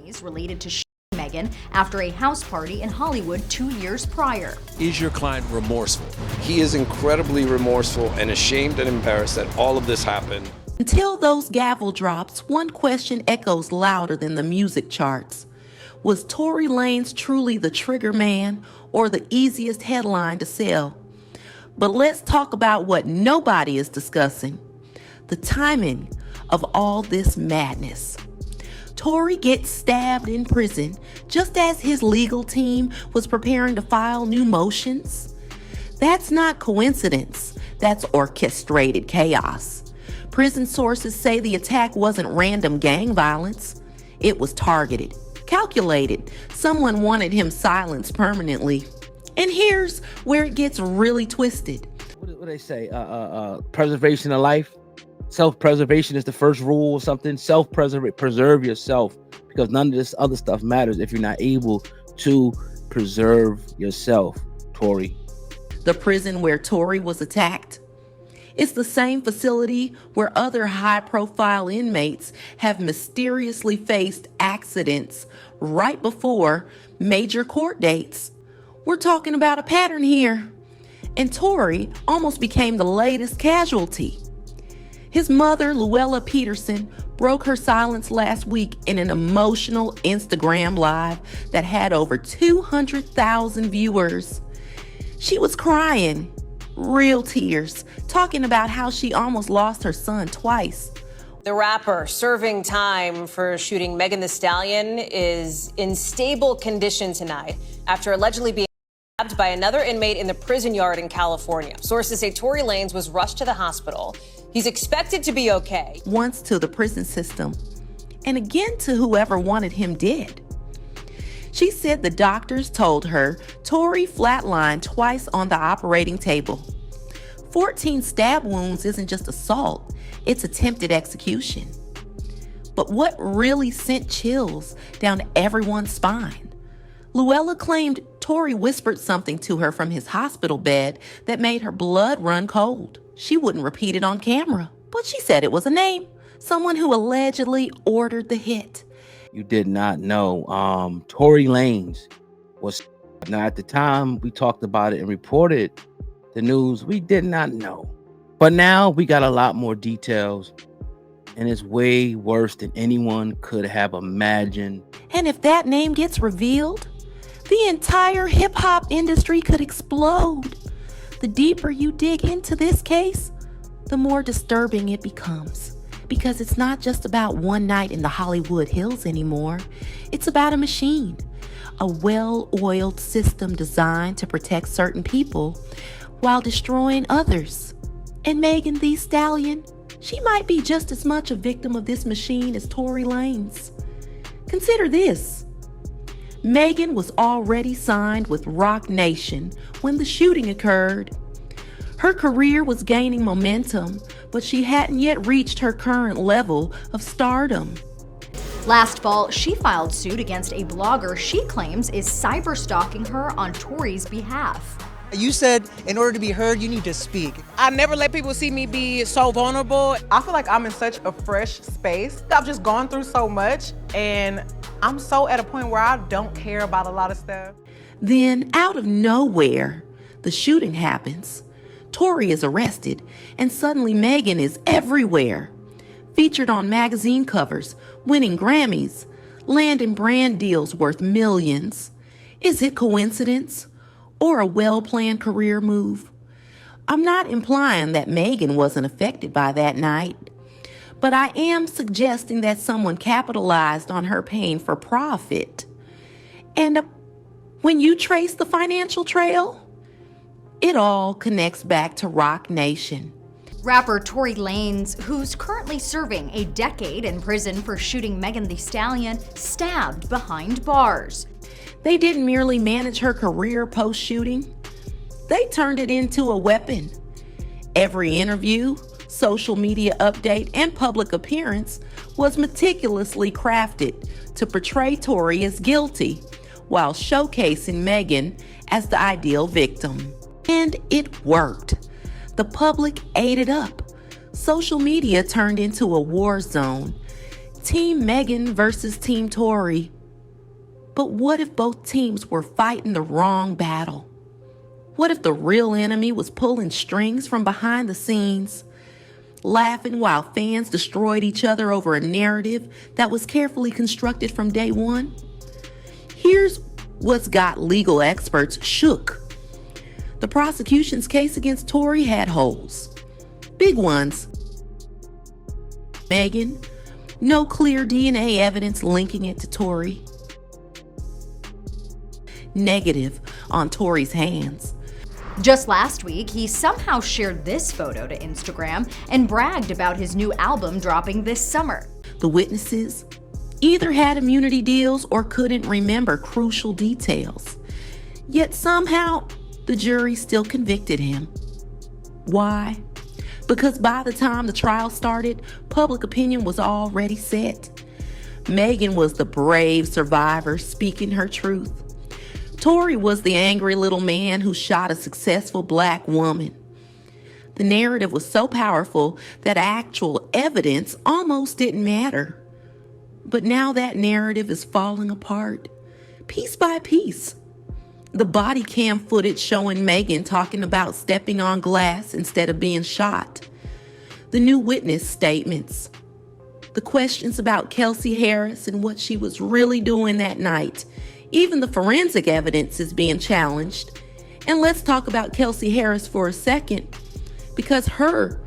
attorneys related to Megan after a house party in Hollywood 2 years prior. Is your client remorseful? He is incredibly remorseful and ashamed and embarrassed that all of this happened. Until those gavel drops, one question echoes louder than the music charts. Was Tory Lanez truly the trigger man or the easiest headline to sell? But let's talk about what nobody is discussing: the timing of all this madness. Tory gets stabbed in prison just as his legal team was preparing to file new motions. That's not coincidence. That's orchestrated chaos. Prison sources say the attack wasn't random gang violence. It was targeted, calculated. Someone wanted him silenced permanently. And here's where it gets really twisted. What do they say? Preservation of life. Self-preservation is the first rule or something. Preserve yourself, because none of this other stuff matters if you're not able to preserve yourself, Tory. The prison where Tory was attacked, it's the same facility where other high-profile inmates have mysteriously faced accidents right before major court dates. We're talking about a pattern here. And Tory almost became the latest casualty. His mother, Luella Peterson, broke her silence last week in an emotional Instagram Live that had over 200,000 viewers. She was crying, real tears, talking about how she almost lost her son twice. The rapper serving time for shooting Megan Thee Stallion is in stable condition tonight after allegedly being stabbed by another inmate in the prison yard in California. Sources say Tory Lanez was rushed to the hospital. He's expected to be okay. Once to the prison system, and again to whoever wanted him dead. She said the doctors told her Tory flatlined twice on the operating table. 14 stab wounds isn't just assault, it's attempted execution. But what really sent chills down everyone's spine? Luella claimed Tory whispered something to her from his hospital bed that made her blood run cold. She wouldn't repeat it on camera, but she said it was a name, someone who allegedly ordered the hit. You did not know Tory Lanez was. Now, at the time we talked about it and reported the news, we did not know. But now we got a lot more details, and it's way worse than anyone could have imagined. And if that name gets revealed, the entire hip-hop industry could explode. The deeper you dig into this case, the more disturbing it becomes. Because it's not just about one night in the Hollywood Hills anymore. It's about a machine, a well-oiled system designed to protect certain people while destroying others. And Megan Thee Stallion, she might be just as much a victim of this machine as Tory Lanez. Consider this. Megan was already signed with Roc Nation when the shooting occurred. Her career was gaining momentum, but she hadn't yet reached her current level of stardom. Last fall, she filed suit against a blogger she claims is cyber-stalking her on Tory's behalf. You said in order to be heard, you need to speak. I never let people see me be so vulnerable. I feel like I'm in such a fresh space. I've just gone through so much, and I'm so at a point where I don't care about a lot of stuff. Then, out of nowhere, the shooting happens. Tory is arrested, and suddenly Megan is everywhere. Featured on magazine covers, winning Grammys, landing brand deals worth millions. Is it coincidence? Or a well-planned career move? I'm not implying that Megan wasn't affected by that night, but I am suggesting that someone capitalized on her pain for profit. And when you trace the financial trail, it all connects back to Roc Nation. Rapper Tory Lanez, who's currently serving a decade in prison for shooting Megan Thee Stallion, stabbed behind bars. They didn't merely manage her career post-shooting. They turned it into a weapon. Every interview, social media update, and public appearance was meticulously crafted to portray Tory as guilty while showcasing Megan as the ideal victim. And it worked. The public ate it up. Social media turned into a war zone. Team Megan versus Team Tory. But what if both teams were fighting the wrong battle? What if the real enemy was pulling strings from behind the scenes, laughing while fans destroyed each other over a narrative that was carefully constructed from day one? Here's what's got legal experts shook. The prosecution's case against Tory had holes. Big ones. Megan, no clear DNA evidence linking it to Tory. Negative on Tory's hands. Just last week, he somehow shared this photo to Instagram and bragged about his new album dropping this summer. The witnesses either had immunity deals or couldn't remember crucial details. Yet somehow, the jury still convicted him. Why? Because by the time the trial started, public opinion was already set. Megan was the brave survivor speaking her truth. Tory was the angry little man who shot a successful black woman. The narrative was so powerful that actual evidence almost didn't matter. But now that narrative is falling apart, piece by piece. The body cam footage showing Megan talking about stepping on glass instead of being shot. The new witness statements. The questions about Kelsey Harris and what she was really doing that night. Even the forensic evidence is being challenged. And let's talk about Kelsey Harris for a second, because her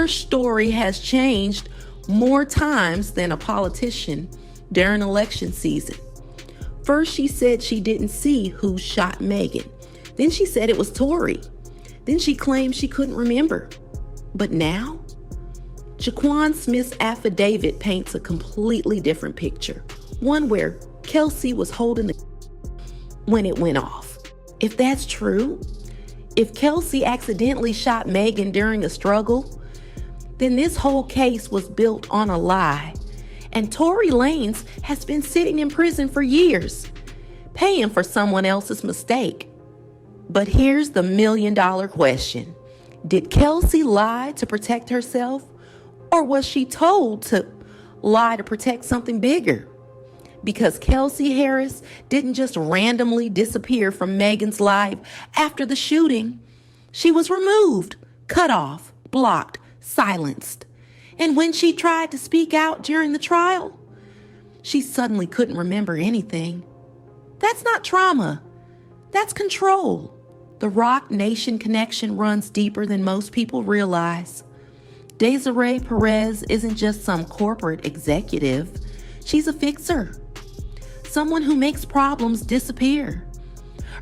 story has changed more times than a politician during election season. First, she said she didn't see who shot Megan. Then she said it was Tory. Then she claimed she couldn't remember. But now, Jaquan Smith's affidavit paints a completely different picture. One where Kelsey was holding the when it went off. If that's true, if Kelsey accidentally shot Megan during a struggle, then this whole case was built on a lie. And Tory Lanez has been sitting in prison for years, paying for someone else's mistake. But here's the million-dollar question. Did Kelsey lie to protect herself? Or was she told to lie to protect something bigger? Because Kelsey Harris didn't just randomly disappear from Megan's life after the shooting. She was removed, cut off, blocked, silenced. And when she tried to speak out during the trial, she suddenly couldn't remember anything. That's not trauma. That's control. The Roc Nation connection runs deeper than most people realize. Desiree Perez isn't just some corporate executive. She's a fixer. Someone who makes problems disappear.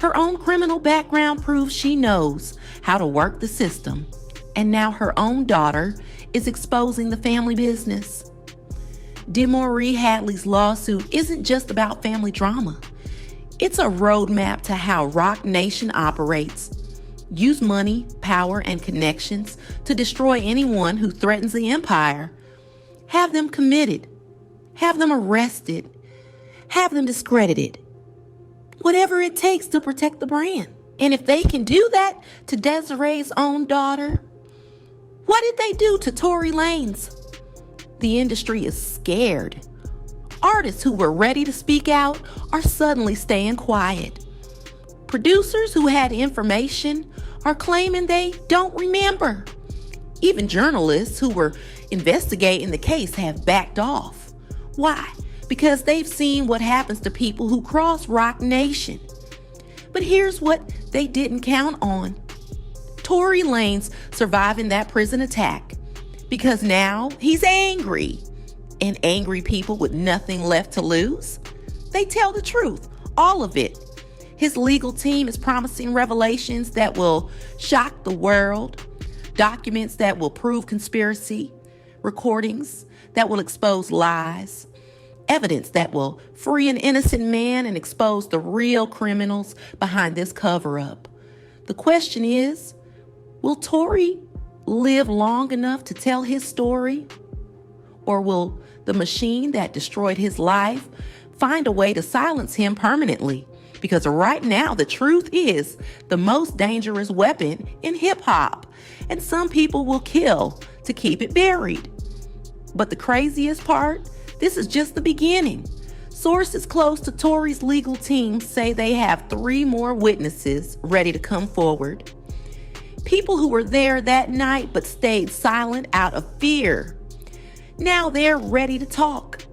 Her own criminal background proves she knows how to work the system. And now her own daughter is exposing the family business. DeMarie Hadley's lawsuit isn't just about family drama. It's a roadmap to how Roc Nation operates. Use money, power, and connections to destroy anyone who threatens the empire. Have them committed. Have them arrested. Have them discredited. Whatever it takes to protect the brand. And if they can do that to Desiree's own daughter, what did they do to Tory Lanez? The industry is scared. Artists who were ready to speak out are suddenly staying quiet. Producers who had information are claiming they don't remember. Even journalists who were investigating the case have backed off. Why? Because they've seen what happens to people who cross Roc Nation. But here's what they didn't count on. Tory Lanez surviving that prison attack. Because now he's angry. And angry people with nothing left to lose, they tell the truth, all of it. His legal team is promising revelations that will shock the world, documents that will prove conspiracy, recordings that will expose lies, evidence that will free an innocent man and expose the real criminals behind this cover-up. The question is, will Tory live long enough to tell his story? Or will the machine that destroyed his life find a way to silence him permanently? Because right now, the truth is the most dangerous weapon in hip-hop. And some people will kill to keep it buried. But the craziest part, This is just the beginning. Sources close to Tory's legal team say they have 3 more witnesses ready to come forward. People who were there that night but stayed silent out of fear. Now they're ready to talk.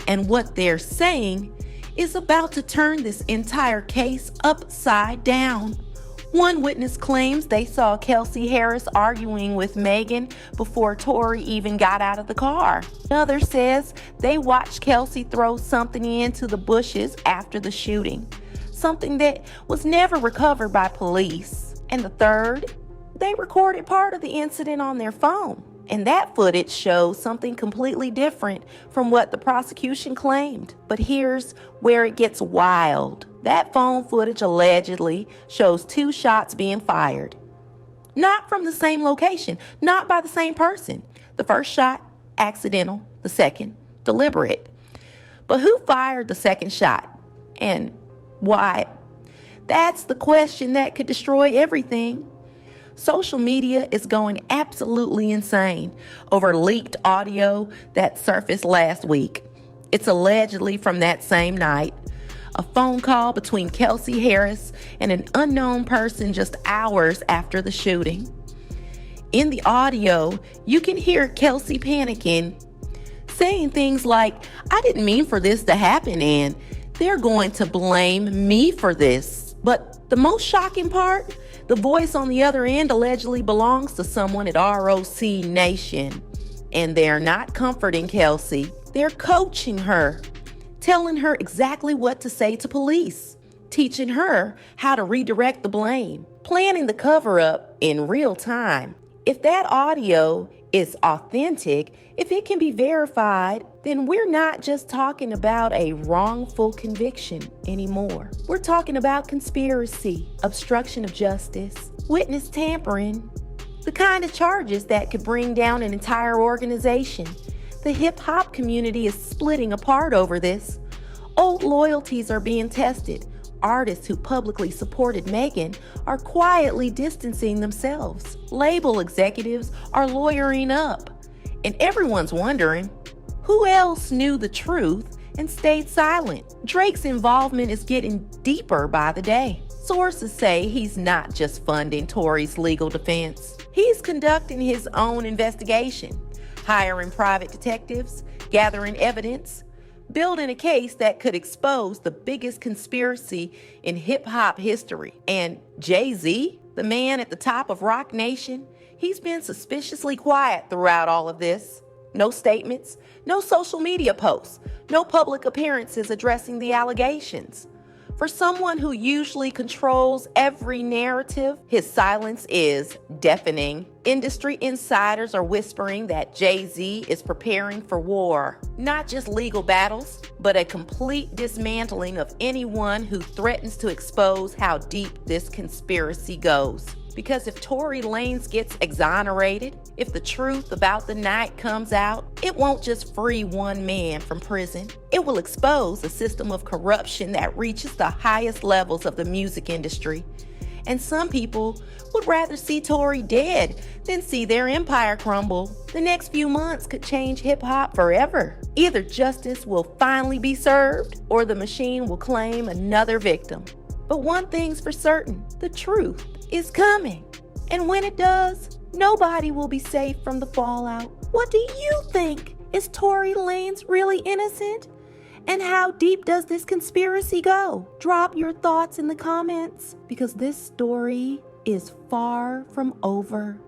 And what they're saying is about to turn this entire case upside down. One witness claims they saw Kelsey Harris arguing with Megan before Tory even got out of the car. Another says they watched Kelsey throw something into the bushes after the shooting, something that was never recovered by police. And the third, they recorded part of the incident on their phone. And that footage shows something completely different from what the prosecution claimed. But here's where it gets wild. That phone footage allegedly shows 2 shots being fired. Not from the same location, not by the same person. The first shot, accidental. The second, deliberate. But who fired the second shot? And why? That's the question that could destroy everything. Social media is going absolutely insane over leaked audio that surfaced last week. It's allegedly from that same night. A phone call between Kelsey Harris and an unknown person just hours after the shooting. In the audio, you can hear Kelsey panicking, saying things like, "I didn't mean for this to happen, and they're going to blame me for this." But the most shocking part, the voice on the other end allegedly belongs to someone at ROC Nation. And they're not comforting Kelsey. They're coaching her, telling her exactly what to say to police, teaching her how to redirect the blame, planning the cover-up in real time. If that audio is authentic, if it can be verified, then we're not just talking about a wrongful conviction anymore. We're talking about conspiracy, obstruction of justice, witness tampering, the kind of charges that could bring down an entire organization. The hip-hop community is splitting apart over this. Old loyalties are being tested. Artists who publicly supported Megan are quietly distancing themselves. Label executives are lawyering up. And everyone's wondering, who else knew the truth and stayed silent? Drake's involvement is getting deeper by the day. Sources say he's not just funding Tory's legal defense. He's conducting his own investigation, hiring private detectives, gathering evidence, building a case that could expose the biggest conspiracy in hip-hop history. And Jay-Z, the man at the top of Roc Nation, he's been suspiciously quiet throughout all of this. No statements, no social media posts, no public appearances addressing the allegations. For someone who usually controls every narrative, his silence is deafening. Industry insiders are whispering that Jay-Z is preparing for war. Not just legal battles, but a complete dismantling of anyone who threatens to expose how deep this conspiracy goes. Because if Tory Lanez gets exonerated, if the truth about the night comes out, it won't just free one man from prison. It will expose a system of corruption that reaches the highest levels of the music industry. And some people would rather see Tory dead than see their empire crumble. The next few months could change hip-hop forever. Either justice will finally be served, or the machine will claim another victim. But one thing's for certain, the truth is coming. And when it does, nobody will be safe from the fallout. What do you think? Is Tory Lanez really innocent? And how deep does this conspiracy go? Drop your thoughts in the comments, because this story is far from over.